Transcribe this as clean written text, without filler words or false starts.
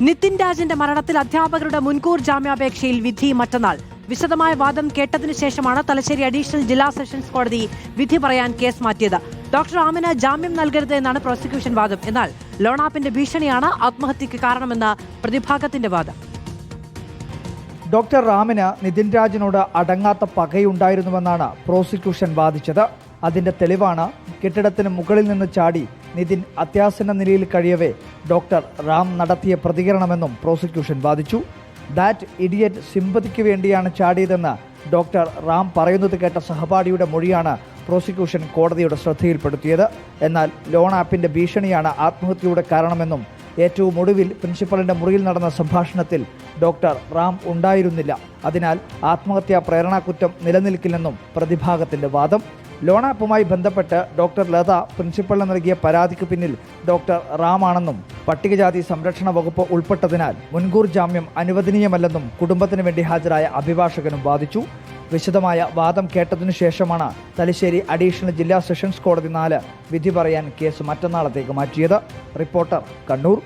നിതിൻ രാജിന്റെ മരണത്തിൽ അധ്യാപകരുടെ മുൻകൂർ ജാമ്യാപേക്ഷയിൽ വിധി മറ്റന്നാൾ. വിശദമായ വാദം കേട്ടതിനു ശേഷമാണ് തലശ്ശേരി അഡീഷണൽ ജില്ലാ സെഷൻസ് കോടതി വിധി പറയാൻ കേസ് മാറ്റിയത്. ഡോക്ടർ റാമിന് ജാമ്യം നൽകരുത് എന്നാണ് പ്രോസിക്യൂഷൻ വാദം. എന്നാൽ ലോൺ ആപ്പിന്റെ ഭീഷണിയാണ് ആത്മഹത്യക്ക് കാരണമെന്ന് പ്രതിഭാഗത്തിന്റെ വാദം. ഡോക്ടർ റാമിന് നിതിൻ രാജിനോട് അടങ്ങാത്ത പകയുണ്ടായിരുന്നുവെന്നാണ് പ്രോസിക്യൂഷൻ വാദിച്ചത്. അതിന്റെ തെളിവാണ് കെട്ടിടത്തിന് മുകളിൽ നിന്ന് ചാടി നിതിൻ അത്യാസന്ന നിലയിൽ കഴിയവേ ഡോക്ടർ റാം നടത്തിയ പ്രതികരണമെന്നും പ്രോസിക്യൂഷൻ വാദിച്ചു. ദാറ്റ് ഇഡിയറ്റ് സിമ്പതിക്ക് വേണ്ടിയാണ് ചാടിയതെന്ന് ഡോക്ടർ റാം പറയുന്നത് കേട്ട സഹപാഠിയുടെ മൊഴിയാണ് പ്രോസിക്യൂഷൻ കോടതിയുടെ ശ്രദ്ധയിൽപ്പെടുത്തിയത്. എന്നാൽ ലോൺ ആപ്പിന്റെ ഭീഷണിയാണ് ആത്മഹത്യയുടെ കാരണമെന്നും ഏറ്റവും ഒടുവിൽ പ്രിൻസിപ്പലിന്റെ മുറിയിൽ നടന്ന സംഭാഷണത്തിൽ ഡോക്ടർ റാം ഉണ്ടായിരുന്നില്ല, അതിനാൽ ആത്മഹത്യാ പ്രേരണാകുറ്റം നിലനിൽക്കില്ലെന്നും പ്രതിഭാഗത്തിന്റെ വാദം. ലോൺ ആപ്പുമായി ബന്ധപ്പെട്ട് ഡോക്ടർ ലത പ്രിൻസിപ്പലിന് നൽകിയ പരാതിക്ക് പിന്നിൽ ഡോക്ടർ റാമാണെന്നും പട്ടികജാതി സംരക്ഷണ വകുപ്പ് ഉൾപ്പെട്ടതിനാൽ മുൻകൂർ ജാമ്യം അനുവദനീയമല്ലെന്നും കുടുംബത്തിന് വേണ്ടി ഹാജരായ അഭിഭാഷകനും വാദിച്ചു. വിശദമായ വാദം കേട്ടതിനു ശേഷമാണ് തലശ്ശേരി അഡീഷണൽ ജില്ലാ സെഷൻസ് കോടതി 4 വിധി പറയാൻ കേസ് മറ്റന്നാളത്തേക്ക് മാറ്റിയത്. റിപ്പോർട്ടർ, കണ്ണൂർ.